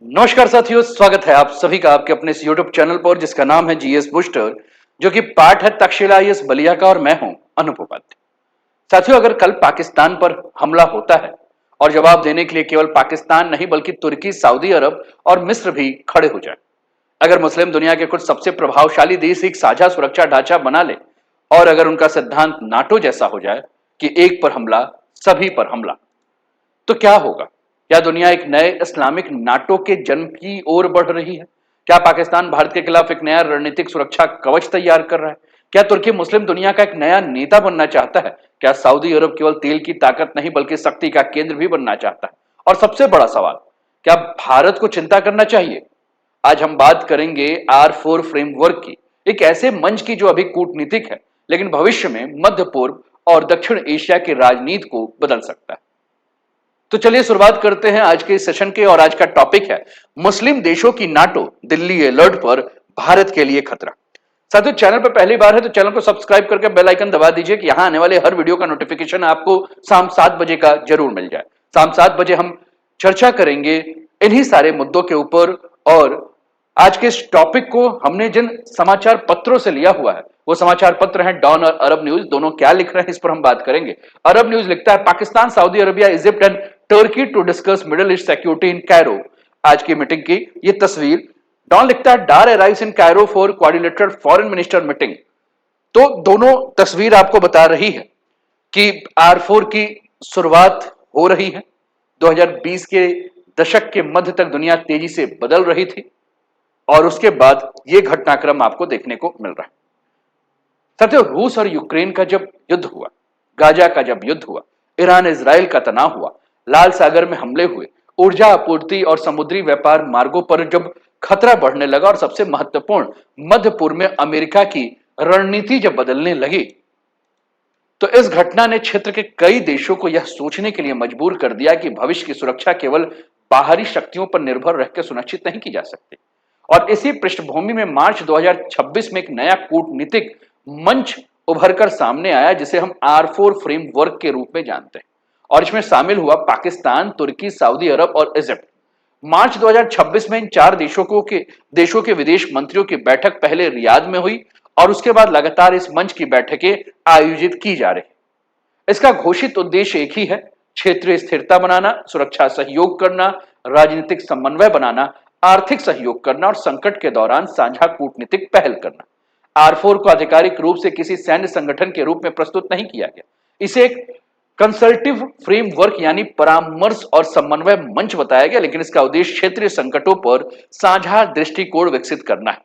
नमस्कार साथियों, स्वागत है आप सभी का आपके अपने इस YouTube चैनल पर जिसका नाम है जीएस बूस्टर, जो कि पार्ट है तक्षशिला आईएएस बलिया का और मैं हूं अनूप उपाध्याय। साथियों, अगर कल पाकिस्तान पर हमला होता है और जवाब देने के लिए केवल पाकिस्तान नहीं बल्कि तुर्की, सऊदी अरब और मिस्र भी खड़े हो जाए, अगर मुस्लिम दुनिया के कुछ सबसे प्रभावशाली देश एक साझा सुरक्षा ढांचा बना ले और अगर उनका सिद्धांत नाटो जैसा हो जाए कि एक पर हमला सभी पर हमला, तो क्या होगा? क्या दुनिया एक नए इस्लामिक नाटो के जन्म की ओर बढ़ रही है? क्या पाकिस्तान भारत के खिलाफ एक नया रणनीतिक सुरक्षा कवच तैयार कर रहा है? क्या तुर्की मुस्लिम दुनिया का एक नया नेता बनना चाहता है? क्या सऊदी अरब केवल तेल की ताकत नहीं बल्कि शक्ति का केंद्र भी बनना चाहता है? और सबसे बड़ा सवाल, क्या भारत को चिंता करना चाहिए? आज हम बात करेंगे R4 फ्रेमवर्क की, एक ऐसे मंच की जो अभी कूटनीतिक है लेकिन भविष्य में मध्य पूर्व और दक्षिण एशिया की राजनीति को बदल सकता है। तो चलिए शुरुआत करते हैं आज के सेशन के, और आज का टॉपिक है मुस्लिम देशों की नाटो दिल्ली अलर्ट पर भारत के लिए खतरा। साथियों, चैनल पर पहली बार है तो चैनल को सब्सक्राइब करके बेल आइकन दबा दीजिए कि यहां आने वाले हर वीडियो का नोटिफिकेशन आपको शाम 7 बजे का जरूर मिल जाए। शाम 7 बजे हम चर्चा करेंगे इन्हीं सारे मुद्दों के ऊपर। और आज के इस टॉपिक को हमने जिन समाचार पत्रों से लिया हुआ है वो समाचार पत्र हैं डॉन और अरब न्यूज, दोनों क्या लिख रहे हैं इस पर हम बात करेंगे। अरब न्यूज लिखता है Pakistan, Saudi Arabia, Egypt and Turkey to discuss Middle East security in Cairo. आज की मीटिंग की ये तस्वीर। डॉन लिखता है Dar arrives in Cairo for coordinated foreign minister meeting. तो दोनों तस्वीर आपको बता रही है कि R4 की शुरुआत हो रही है। 2020 के दशक के मध्य तक दुनिया तेजी से बदल रही थी और उसके बाद यह घटनाक्रम आपको देखने को मिल रहा है। साथियों, रूस और यूक्रेन का जब युद्ध हुआ, गाजा का जब युद्ध हुआ, ईरान इजराइल का तनाव हुआ, लाल सागर में हमले हुए, ऊर्जा आपूर्ति और समुद्री व्यापार मार्गों पर जब खतरा बढ़ने लगा और सबसे महत्वपूर्ण मध्य पूर्व में अमेरिका की रणनीति जब बदलने लगी, तो इस घटना ने क्षेत्र के कई देशों को यह सोचने के लिए मजबूर कर दिया कि भविष्य की सुरक्षा केवल बाहरी शक्तियों पर निर्भर रहकर सुनिश्चित नहीं की जा सकती। और इसी पृष्ठभूमि में मार्च 2026 में एक नया कूटनीतिक मंच उभरकर सामने आया जिसे हम R4 फ्रेमवर्क के रूप में जानते हैं। और इसमें शामिल हुआ पाकिस्तान, तुर्की, सऊदी अरब और इजिप्ट। मार्च 2026 में इन चार देशों के विदेश मंत्रियों की बैठक पहले रियाद में हुई और उसके बाद लगातार इस मंच की बैठकें आयोजित की जा रही। इसका घोषित उद्देश्य एक ही है, क्षेत्रीय स्थिरता बनाना, सुरक्षा सहयोग करना, राजनीतिक समन्वय बनाना, आर्थिक सहयोग करना और संकट के दौरान साझा कूटनीतिक पहल करना। R4 को आधिकारिक रूप से किसी सैन्य संगठन के रूप में प्रस्तुत नहीं किया गया, इसे एक कंसल्टिव फ्रेमवर्क यानी परामर्श और समन्वय मंच बताया गया, लेकिन इसका उद्देश्य क्षेत्रीय संकटों पर साझा दृष्टिकोण विकसित करना है।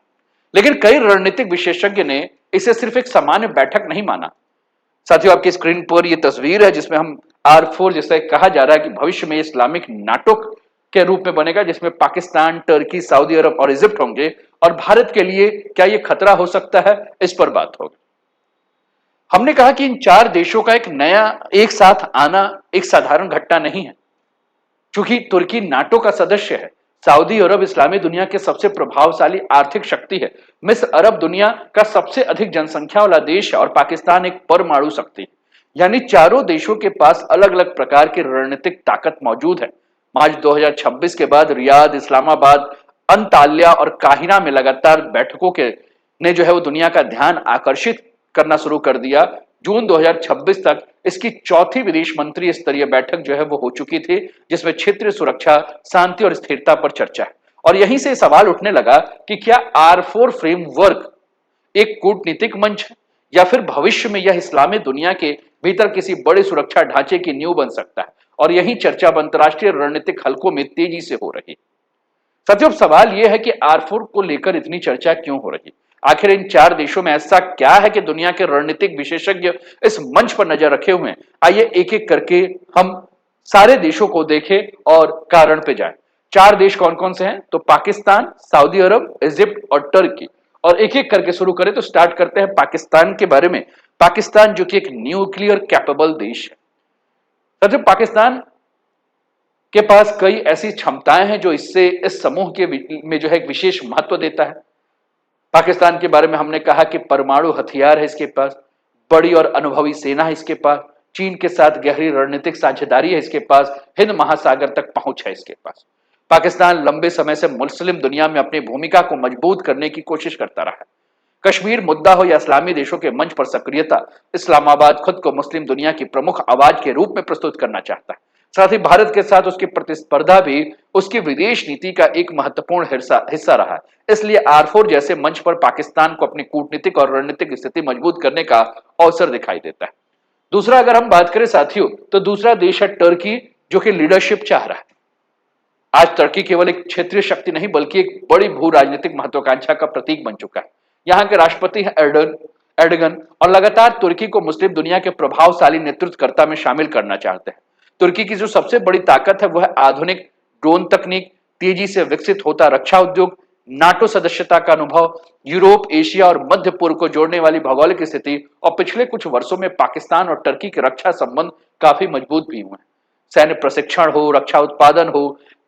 लेकिन कई रणनीतिक विशेषज्ञ ने इसे सिर्फ एक सामान्य बैठक नहीं माना। साथियों, आपकी स्क्रीन पर यह तस्वीर है जिसमें हम R4 जिसे कहा जा रहा है कि भविष्य में इस्लामिक नाटो के रूप में बनेगा, जिसमें पाकिस्तान, टर्की, सऊदी अरब और इजिप्ट होंगे। और भारत के लिए क्या यह खतरा हो सकता है, इस पर बात होगी। हमने कहा कि इन चार देशों का एक नया एक साथ आना एक साधारण घटना नहीं है। चूंकि तुर्की नाटो का सदस्य है, सऊदी अरब इस्लामी दुनिया के सबसे प्रभावशाली आर्थिक शक्ति है, मिस्र अरब दुनिया का सबसे अधिक जनसंख्या वाला देश है और पाकिस्तान एक परमाणु शक्ति है। यानी चारों देशों के पास अलग अलग प्रकार की रणनीतिक ताकत मौजूद है। मार्च 2026 के बाद रियाद, इस्लामाबाद, अंताल्या और काहिरा में लगातार बैठकों के ने जो है वो दुनिया का ध्यान आकर्षित करना शुरू कर दिया। जून 2026 तक इसकी चौथी विदेश मंत्री स्तरीय बैठक जो है वो हो चुकी थी, जिसमें क्षेत्रीय सुरक्षा, शांति और स्थिरता पर चर्चा है। और यहीं से सवाल उठने लगा कि क्या R4 फ्रेमवर्क एक कूटनीतिक मंच है या फिर भविष्य में यह इस्लामी दुनिया के भीतर किसी बड़े सुरक्षा ढांचे की नींव बन सकता है। और यही चर्चा अंतरराष्ट्रीय रणनीतिक हलकों में तेजी से हो रही है। साथियों, अब सवाल यह है कि R4 को लेकर इतनी चर्चा क्यों हो रही? आखिर इन चार देशों में ऐसा क्या है कि दुनिया के रणनीतिक विशेषज्ञ इस मंच पर नजर रखे हुए हैं? आइए एक एक करके हम सारे देशों को देखें और कारण पे जाएं। चार देश कौन कौन से हैं? तो पाकिस्तान, सऊदी अरब, इजिप्ट और टर्की। और एक एक करके शुरू करें तो स्टार्ट करते हैं पाकिस्तान के बारे में। पाकिस्तान जो कि एक न्यूक्लियर कैपेबल देश है। साथियों, पाकिस्तान के पास कई ऐसी क्षमताएं हैं जो इससे इस समूह के में जो है एक विशेष महत्व देता है। पाकिस्तान के बारे में हमने कहा कि परमाणु हथियार है इसके पास, बड़ी और अनुभवी सेना है इसके पास, चीन के साथ गहरी रणनीतिक साझेदारी है इसके पास, हिंद महासागर तक पहुंच है इसके पास। पाकिस्तान लंबे समय से मुस्लिम दुनिया में अपनी भूमिका को मजबूत करने की कोशिश करता रहा है। कश्मीर मुद्दा हो या इस्लामी देशों के मंच पर सक्रियता, इस्लामाबाद खुद को मुस्लिम दुनिया की प्रमुख आवाज के रूप में प्रस्तुत करना चाहता है। साथ ही भारत के साथ उसकी प्रतिस्पर्धा भी उसकी विदेश नीति का एक महत्वपूर्ण हिस्सा रहा है। इसलिए R4 जैसे मंच पर पाकिस्तान को अपनी कूटनीतिक और रणनीतिक स्थिति मजबूत करने का अवसर दिखाई देता है। दूसरा अगर हम बात करें साथियों, तो दूसरा देश है टर्की, जो कि लीडरशिप चाह रहा है। आज तुर्की केवल एक क्षेत्रीय शक्ति नहीं बल्कि एक बड़ी भू राजनीतिक महत्वाकांक्षा का प्रतीक बन चुका है। यहाँ के राष्ट्रपति हैं एर्डोगन और लगातार तुर्की को मुस्लिम दुनिया के प्रभावशाली नेतृत्वकर्ता में शामिल करना चाहते हैं। तुर्की की जो सबसे बड़ी ताकत है वह है आधुनिक ड्रोन तकनीक, तेजी से विकसित होता रक्षा उद्योग, नाटो सदस्यता का अनुभव, यूरोप, एशिया और मध्य पूर्व को जोड़ने वाली भौगोलिक स्थिति, और पिछले कुछ वर्षों में पाकिस्तान और टर्की के रक्षा संबंध काफी मजबूत भी हुए हैं। सैन्य प्रशिक्षण हो, रक्षा उत्पादन हो,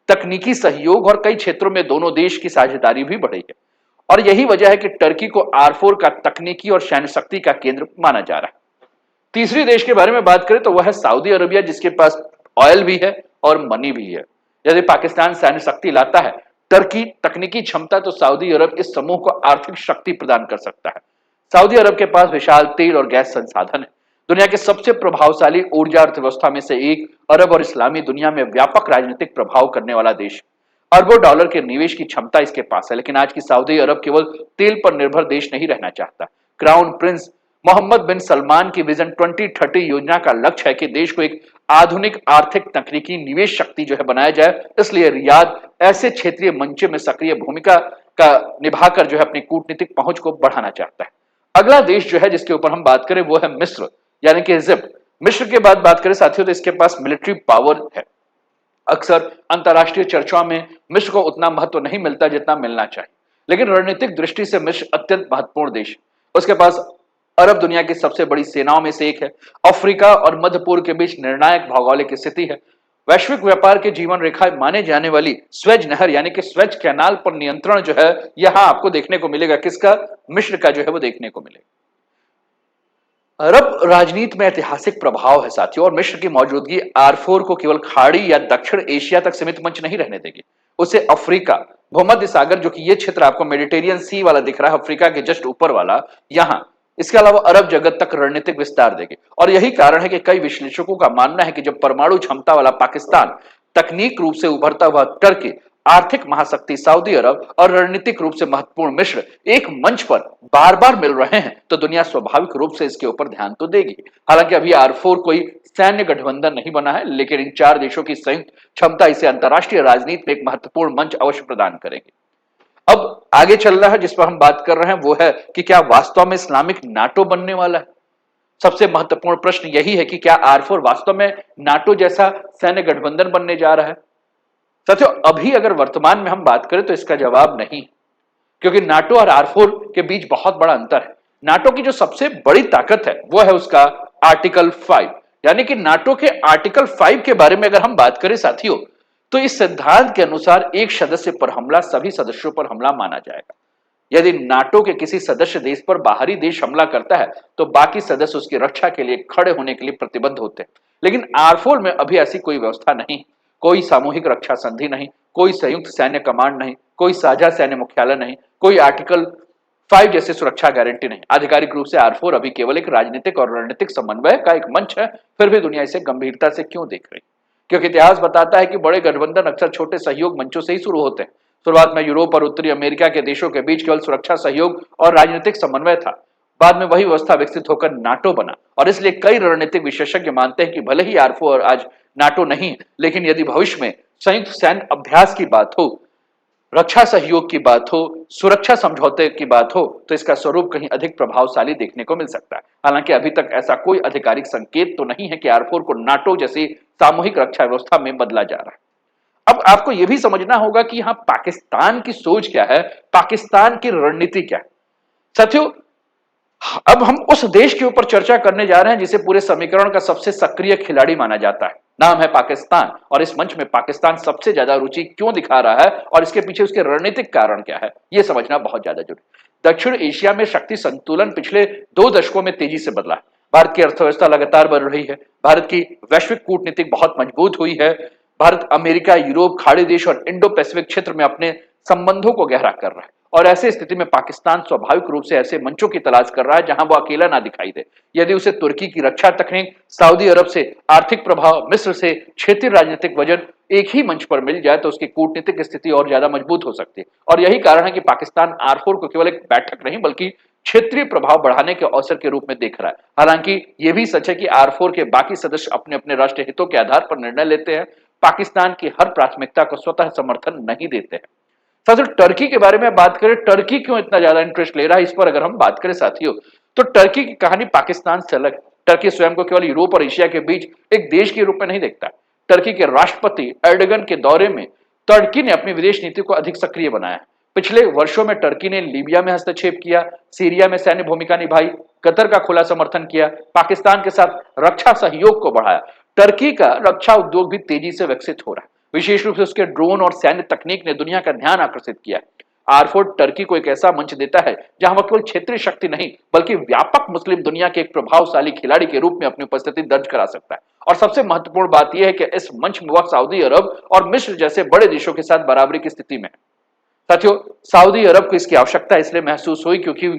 तकनीकी सहयोग और कई क्षेत्रों में दोनों देश की साझेदारी भी बढ़ी है। और यही वजह है कि टर्की को R4 का तकनीकी और सैन्य शक्ति का केंद्र माना जा रहा है। तीसरी देश के बारे में बात करें तो वह है सऊदी अरबिया, जिसके पास ऑयल भी है और मनी भी है। यदि पाकिस्तान सैन्य शक्ति लाता है, टर्की तकनीकी क्षमता, तो सऊदी अरब इस समूह को आर्थिक शक्ति प्रदान कर सकता है। सऊदी अरब के पास विशाल तेल और गैस संसाधन है। दुनिया के सबसे प्रभावशाली ऊर्जा अर्थव्यवस्था में से एक अरब और इस्लामी दुनिया में व्यापक राजनीतिक प्रभाव करने वाला देश। अरबों डॉलर के निवेश की क्षमता इसके पास है। लेकिन आज की सऊदी अरब केवल तेल पर निर्भर देश नहीं रहना चाहता। क्राउन प्रिंस मोहम्मद बिन सलमान की विजन 2030 योजना का लक्ष्य है कि देश को एक आधुनिक आर्थिक तकनीकी निवेश शक्ति जो है बनाया जाए। इसलिए रियाद ऐसे क्षेत्रीय मंचों में सक्रिय भूमिका का निभाकर जो है अपनी कूटनीतिक पहुंच को बढ़ाना चाहता है। अगला देश जो है जिसके ऊपर हम बात करें वो है मिस्र, यानी कि इजिप्ट। मिस्र के बाद बात करें साथियों तो इसके पास मिलिट्री पावर है। अक्सर अंतरराष्ट्रीय चर्चाओं में मिस्र को उतना महत्व नहीं मिलता जितना मिलना चाहिए, लेकिन रणनीतिक दृष्टि से मिस्र अत्यंत महत्वपूर्ण देश है। उसके पास अरब दुनिया की सबसे बड़ी सेनाओं में से एक है। अफ्रीका और मध्य पूर्व के बीच निर्णायक भौगोलिक स्थिति है। वैश्विक व्यापार की जीवन रेखा माने जाने वाली स्वेज नहर यानी कि स्वेज कैनाल पर नियंत्रण जो है यहां आपको देखने को मिलेगा। किसका? मिस्र का जो है वो देखने को मिलेगा। अरब राजनीति में ऐतिहासिक प्रभाव है साथियों, और मिस्र की मौजूदगी R4 को केवल खाड़ी या दक्षिण एशिया तक सीमित मंच नहीं रहने देगी। उसे अफ्रीका, भूमध्य सागर, जो कि ये क्षेत्र आपको मेडिटेरियन सी वाला दिख रहा है, अफ्रीका के जस्ट ऊपर वाला, यहां इसके अलावा अरब जगत तक रणनीतिक विस्तार देगी। और यही कारण है कि कई विश्लेषकों का मानना है कि जब परमाणु क्षमता वाला पाकिस्तान, तकनीक रूप से उभरता हुआ टर्की, आर्थिक महाशक्ति सऊदी अरब और रणनीतिक रूप से महत्वपूर्ण मिस्र एक मंच पर बार बार मिल रहे हैं, तो दुनिया स्वाभाविक रूप से इसके ऊपर ध्यान तो देगी। हालांकि अभी R4 कोई सैन्य गठबंधन नहीं बना है, लेकिन इन चार देशों की संयुक्त क्षमता इसे अंतरराष्ट्रीय राजनीति में एक महत्वपूर्ण मंच अवश्य प्रदान करेगी। अब आगे चल रहा है जिस पर हम बात कर रहे हैं वो है कि क्या वास्तव में इस्लामिक नाटो बनने वाला है। सबसे महत्वपूर्ण प्रश्न यही है कि क्या R4 वास्तव में नाटो जैसा सैन्य गठबंधन बनने जा रहा है। साथियों, अभी अगर वर्तमान में हम बात करें तो इसका जवाब नहीं, क्योंकि नाटो और R4 के बीच बहुत बड़ा अंतर है। नाटो की जो सबसे बड़ी ताकत है वो है उसका आर्टिकल 5, यानी कि नाटो के आर्टिकल 5 के बारे में अगर हम बात करें साथियों, तो इस सिद्धांत के अनुसार एक सदस्य पर हमला सभी सदस्यों पर हमला माना जाएगा। यदि नाटो के किसी सदस्य देश पर बाहरी देश हमला करता है तो बाकी सदस्य उसकी रक्षा के लिए खड़े होने के लिए प्रतिबद्ध होते हैं। लेकिन R4 में अभी ऐसी कोई व्यवस्था नहीं। कोई सामूहिक रक्षा संधि नहीं, कोई संयुक्त सैन्य कमांड नहीं, कोई साझा सैन्य मुख्यालय नहीं, कोई आर्टिकल 5 जैसे सुरक्षा गारंटी नहीं। आधिकारिक रूप से R4 अभी केवल एक राजनीतिक और रणनीतिक समन्वय का एक मंच है। फिर भी दुनिया इसे गंभीरता से क्यों देख रही? क्योंकि इतिहास बताता है कि बड़े गठबंधन अक्सर छोटे सहयोग मंचों से ही शुरू होते हैं। शुरुआत में यूरोप और उत्तरी अमेरिका के देशों के बीच केवल सुरक्षा सहयोग और राजनीतिक समन्वय था। बाद में वही व्यवस्था विकसित होकर नाटो बना, और इसलिए कई रणनीतिक विशेषज्ञ मानते हैं कि भले ही R4 आज नाटो नहीं, लेकिन यदि भविष्य में संयुक्त सैन्य अभ्यास की बात हो, रक्षा सहयोग की बात हो, सुरक्षा समझौते की बात हो, तो इसका स्वरूप कहीं अधिक प्रभावशाली देखने को मिल सकता है। हालांकि अभी तक ऐसा कोई आधिकारिक संकेत तो नहीं है कि R4 को नाटो जैसी सामूहिक रक्षा व्यवस्था में बदला जा रहा है। अब आपको यह भी समझना होगा कि यहां पाकिस्तान की सोच क्या है, पाकिस्तान की रणनीति क्या है। साथियों, अब हम उस देश के ऊपर चर्चा करने जा रहे हैं जिसे पूरे समीकरण का सबसे सक्रिय खिलाड़ी माना जाता है। नाम है पाकिस्तान, और इस मंच में पाकिस्तान सबसे ज्यादा रुचि क्यों दिखा रहा है और इसके पीछे उसके रणनीतिक कारण क्या है, यह समझना बहुत ज्यादा जरूरी। दक्षिण एशिया में शक्ति संतुलन पिछले 2 दशकों में तेजी से बदला है। भारत की अर्थव्यवस्था लगातार बढ़ रही है, भारत की वैश्विक कूटनीति बहुत मजबूत हुई है, भारत अमेरिका, यूरोप, खाड़ी देश और इंडो पैसिफिक क्षेत्र में अपने संबंधों को गहरा कर रहा है और ऐसी स्थिति में पाकिस्तान स्वाभाविक रूप से ऐसे मंचों की तलाश कर रहा है जहां वो अकेला ना दिखाई दे। यदि उसे तुर्की की रक्षा तकनीक, सऊदी अरब से आर्थिक प्रभाव, मिस्र से क्षेत्रीय राजनीतिक वजन एक ही मंच पर मिल जाए तो उसकी कूटनीतिक स्थिति और ज्यादा मजबूत हो सकती है। और यही कारण है कि पाकिस्तान R4 को केवल एक बैठक नहीं बल्कि क्षेत्रीय प्रभाव बढ़ाने के अवसर के रूप में देख रहा है। हालांकि यह भी सच है कि R4 के बाकी सदस्य अपने अपने राष्ट्रीय हितों के आधार पर निर्णय लेते हैं, पाकिस्तान की हर प्राथमिकता को स्वतः समर्थन नहीं देते हैं। साथियों, टर्की के बारे में बात करें, टर्की क्यों इतना ज्यादा इंटरेस्ट ले रहा है, इस पर अगर हम बात करें साथियों, तो टर्की की कहानी पाकिस्तान से अलग है। टर्की स्वयं को केवल यूरोप और एशिया के बीच एक देश के रूप में नहीं देखता। टर्की के राष्ट्रपति एर्डोगन के दौरे में टर्की ने अपनी विदेश नीति को अधिक सक्रिय बनाया। पिछले वर्षों में टर्की ने लीबिया में हस्तक्षेप किया, सीरिया में सैन्य भूमिका निभाई, कतर का खुला समर्थन किया, पाकिस्तान के साथ रक्षा सहयोग को बढ़ाया। टर्की का रक्षा उद्योग भी तेजी से विकसित हो रहा है। विशेष रूप से उसके ड्रोन और सैन्य तकनीक ने दुनिया का ध्यान आकर्षित किया। R4 टर्की को एक ऐसा मंच देता है जहां वह केवल क्षेत्रीय शक्ति नहीं बल्कि व्यापक मुस्लिम दुनिया के एक प्रभावशाली खिलाड़ी के रूप में अपनी उपस्थिति दर्ज करा सकता है। और सबसे महत्वपूर्ण बात यह है कि इस मंच में वह सऊदी अरब और मिस्र जैसे बड़े देशों के साथ बराबरी की स्थिति में है। साथियों, सऊदी अरब को इसकी आवश्यकता इसलिए महसूस हुई क्योंकि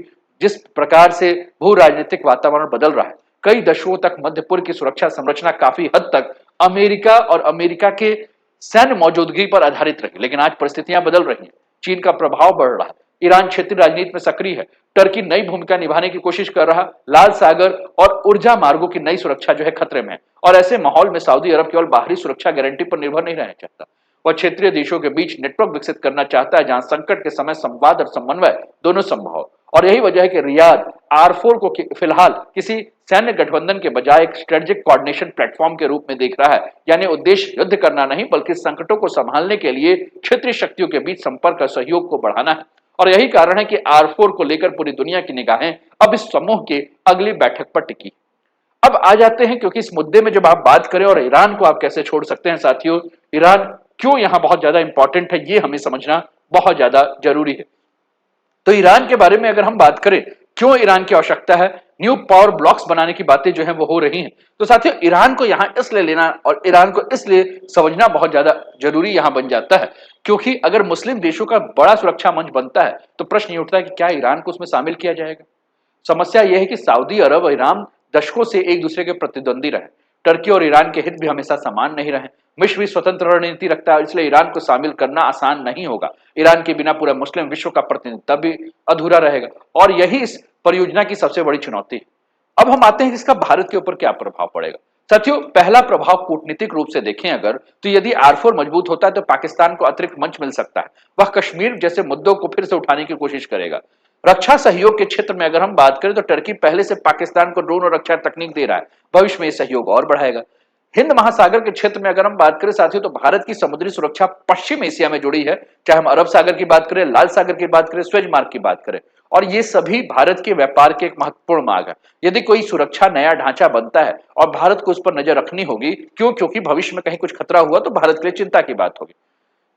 जिस प्रकार से भू राजनीतिक वातावरण बदल रहा है, कई दशकों तक मध्य पूर्व की सुरक्षा संरचना काफी हद तक अमेरिका और अमेरिका के सैन्य मौजूदगी पर आधारित रही, लेकिन आज परिस्थितियां बदल रही हैं। चीन का प्रभाव बढ़ रहा है, ईरान क्षेत्रीय राजनीति में सक्रिय है, टर्की नई भूमिका निभाने की कोशिश कर रहा, लाल सागर और ऊर्जा मार्गों की नई सुरक्षा जो है खतरे में है। और ऐसे माहौल में सऊदी अरब केवल बाहरी सुरक्षा गारंटी पर निर्भर नहीं रहना चाहता, वह क्षेत्रीय देशों के बीच नेटवर्क विकसित करना चाहता है जहां संकट के समय संवाद और समन्वय दोनों संभव हो। और यही वजह है कि रियाद R4 को फिलहाल किसी सैन्य गठबंधन के बजाय एक स्ट्रेटेजिक कोऑर्डिनेशन प्लेटफॉर्म के रूप में देख रहा है, यानी उद्देश्य युद्ध करना नहीं बल्कि संकटों को संभालने के लिए क्षेत्रीय शक्तियों के बीच संपर्क और सहयोग को बढ़ाना है। और यही कारण है कि R4 को लेकर पूरी दुनिया की निगाहें अब इस समूह के अगली बैठक पर टिकी। अब आ जाते हैं, क्योंकि इस मुद्दे में जब आप बात करें और ईरान को आप कैसे छोड़ सकते हैं साथियों, ईरान क्यों यहां बहुत ज्यादा इंपॉर्टेंट है ये हमें समझना बहुत ज्यादा जरूरी है। तो ईरान के बारे में अगर हम बात करें, क्यों ईरान की आवश्यकता है, न्यू पावर ब्लॉक्स बनाने की बातें जो है वो हो रही हैं, तो साथियों ईरान को यहां इसलिए लेना और ईरान को इसलिए समझना बहुत ज्यादा जरूरी यहां बन जाता है क्योंकि अगर मुस्लिम देशों का बड़ा सुरक्षा मंच बनता है तो प्रश्न ये उठता है कि क्या ईरान को उसमें शामिल किया जाएगा। समस्या यह है कि सऊदी अरब और ईरान दशकों से एक दूसरे के प्रतिद्वंदी रहे। टर्की और ईरान के हित भी हमेशा समान नहीं रहे। मिस्र भी स्वतंत्र रणनीति रखता है, इसलिए ईरान को शामिल करना आसान नहीं होगा। ईरान के बिना पूरा मुस्लिम विश्व का प्रतिनिधित्व भी अधूरा रहेगा और यही इस परियोजना की सबसे बड़ी चुनौती है। अब हम आते हैं कि इसका भारत के ऊपर क्या प्रभाव पड़ेगा। साथियों, पहला प्रभाव कूटनीतिक रूप से देखें अगर, तो यदि R4 मजबूत होता है तो पाकिस्तान को अतिरिक्त मंच मिल सकता है। वह कश्मीर जैसे मुद्दों को फिर से उठाने की कोशिश करेगा। रक्षा सहयोग के क्षेत्र में अगर हम बात करें तो टर्की पहले से पाकिस्तान को ड्रोन और रक्षा तकनीक दे रहा है, भविष्य में यह सहयोग और बढ़ाएगा। हिंद महासागर के क्षेत्र में अगर हम बात करें साथियों, तो भारत की समुद्री सुरक्षा पश्चिम एशिया में जुड़ी है, चाहे हम अरब सागर की बात करें, लाल सागर की बात करें, स्वेज मार्ग की बात करें, और ये सभी भारत के व्यापार के एक महत्वपूर्ण मार्ग है। यदि कोई सुरक्षा नया ढांचा बनता है और भारत को उस पर नजर रखनी होगी, क्योंकि भविष्य में कहीं कुछ खतरा हुआ तो भारत के लिए चिंता की बात होगी।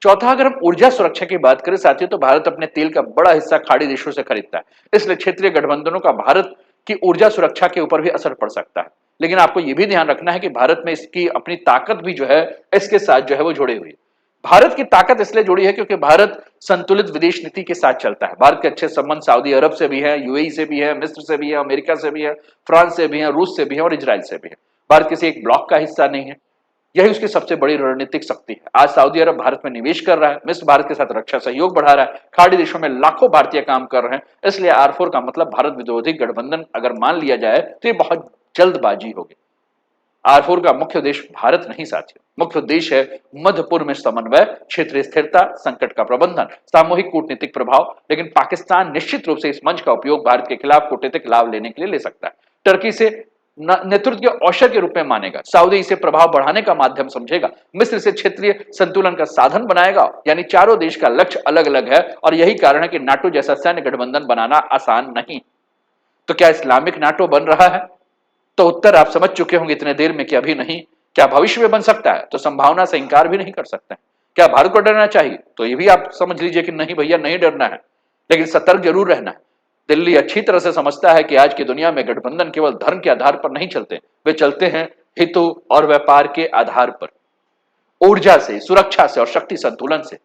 चौथा, अगर हम ऊर्जा सुरक्षा की बात करें साथियों, तो भारत अपने तेल का बड़ा हिस्सा खाड़ी देशों से खरीदता है, इसलिए क्षेत्रीय गठबंधनों का भारत की ऊर्जा सुरक्षा के ऊपर भी असर पड़ सकता है। लेकिन आपको यह भी ध्यान रखना है कि भारत में इसकी अपनी ताकत भी जो है इसके साथ जो है वो जुड़ी हुई है। भारत की ताकत इसलिए जुड़ी है क्योंकि भारत संतुलित विदेश नीति के साथ चलता है। भारत के अच्छे संबंध सऊदी अरब से भी है, यूएई से भी है, मिस्र से भी है, अमेरिका से भी है, फ्रांस से भी है, रूस से भी है और इजराइल से भी है। भारत किसी एक ब्लॉक का हिस्सा नहीं है, यही उसकी सबसे बड़ी रणनीतिक शक्ति है। आज सऊदी अरब भारत में निवेश कर रहा है, मिस्र भारत के साथ रक्षा सहयोग बढ़ा रहा है, खाड़ी देशों में लाखों भारतीय काम कर रहे हैं। इसलिए R4 का मतलब भारत विरोधी गठबंधन अगर मान लिया जाए तो ये बहुत जल्दबाजी होगी। R4 का मुख्य उद्देश्य भारत नहीं साथियों, मुख्य उद्देश्य है मध्य पूर्व में समन्वय, क्षेत्रीय स्थिरता, संकट का प्रबंधन, सामूहिक कूटनीतिक प्रभाव। लेकिन पाकिस्तान निश्चित रूप से इस मंच का उपयोग भारत के खिलाफ कूटनीतिक लाभ लेने के लिए ले सकता है। टर्की से नेतृत्व के अवसर के रूप में मानेगा, सऊदी इसे प्रभाव बढ़ाने का माध्यम समझेगा, मिस्र से क्षेत्रीय संतुलन का साधन बनाएगा। यानी चारों देश का लक्ष्य अलग अलग है और यही कारण है कि नाटो जैसा सैन्य गठबंधन बनाना आसान नहीं। तो क्या इस्लामिक नाटो बन रहा है? तो उत्तर आप समझ चुके होंगे इतने देर में कि अभी नहीं। क्या भविष्य में बन सकता है? तो संभावना से इंकार भी नहीं कर सकते। क्या भारत को डरना चाहिए? तो ये भी आप समझ लीजिए कि नहीं भैया, नहीं डरना है, लेकिन सतर्क जरूर रहना है। दिल्ली अच्छी तरह से समझता है कि आज की दुनिया में गठबंधन केवल धर्म के आधार पर नहीं चलते, वे चलते हैं हितों और व्यापार के आधार पर। ऊर्जा से, सुरक्षा से और शक्ति संतुलन से।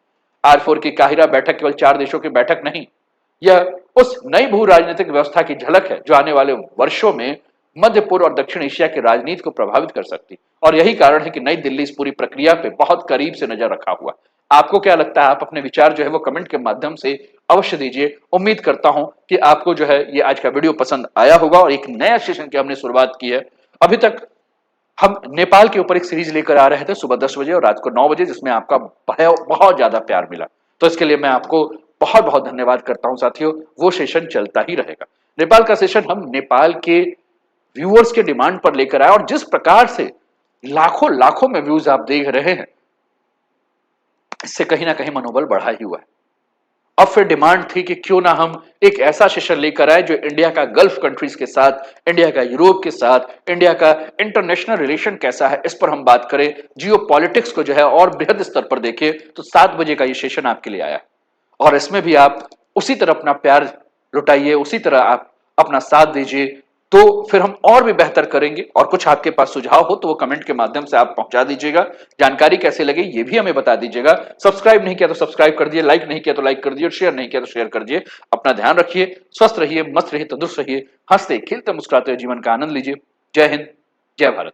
R4 की काहिरा बैठक केवल 4 देशों की बैठक नहीं, यह उस नई भू राजनीतिक व्यवस्था की झलक है जो आने वाले वर्षों में मध्य पूर्व और दक्षिण एशिया की राजनीति को प्रभावित कर सकती। और यही कारण है कि नई दिल्ली इस पूरी प्रक्रिया पे बहुत करीब से नजर रखा हुआ। आपको क्या लगता है? आप अपने विचार जो है वो कमेंट के माध्यम से अवश्य दीजिए। उम्मीद करता हूं कि आपको जो है ये आज का वीडियो पसंद आया होगा और एक नया सेशन की हमने शुरुआत की है। अभी तक हम नेपाल के ऊपर एक सीरीज लेकर आ रहे थे सुबह 10 बजे और रात को 9 बजे, जिसमें आपका बहुत ज्यादा प्यार मिला। तो इसके लिए मैं आपको बहुत बहुत धन्यवाद करता हूं साथियों। वो सेशन चलता ही रहेगा। नेपाल का सेशन हम नेपाल के व्यूअर्स के डिमांड पर लेकर आए और जिस प्रकार से लाखों लाखों में व्यूज आप देख रहे हैं, इससे कहीं ना कहीं मनोबल बढ़ा ही हुआ है। अब फिर डिमांड थी कि क्यों ना हम एक ऐसा सेशन लेकर आए जो इंडिया का गल्फ कंट्रीज के साथ, इंडिया का यूरोप के साथ, इंडिया का इंटरनेशनल रिलेशन कैसा है, इस पर हम बात करें, जियो पॉलिटिक्स को जो है और बृहद स्तर पर देखें। तो 7 बजे का ये सेशन आपके लिए आया और इसमें भी आप उसी तरह अपना प्यार लुटाइए, उसी तरह आप अपना साथ दीजिए, तो फिर हम और भी बेहतर करेंगे। और कुछ आपके पास सुझाव हो तो वो कमेंट के माध्यम से आप पहुंचा दीजिएगा। जानकारी कैसे लगे ये भी हमें बता दीजिएगा। सब्सक्राइब नहीं किया तो सब्सक्राइब कर दिए, लाइक नहीं किया तो लाइक कर दिए और शेयर नहीं किया तो शेयर कर दिए। अपना ध्यान रखिए, स्वस्थ रहिए, मस्त रहिए, तंदुरुस्त रहिए, हंसते खेलते मुस्कुराते जीवन का आनंद लीजिए। जय हिंद, जय भारत।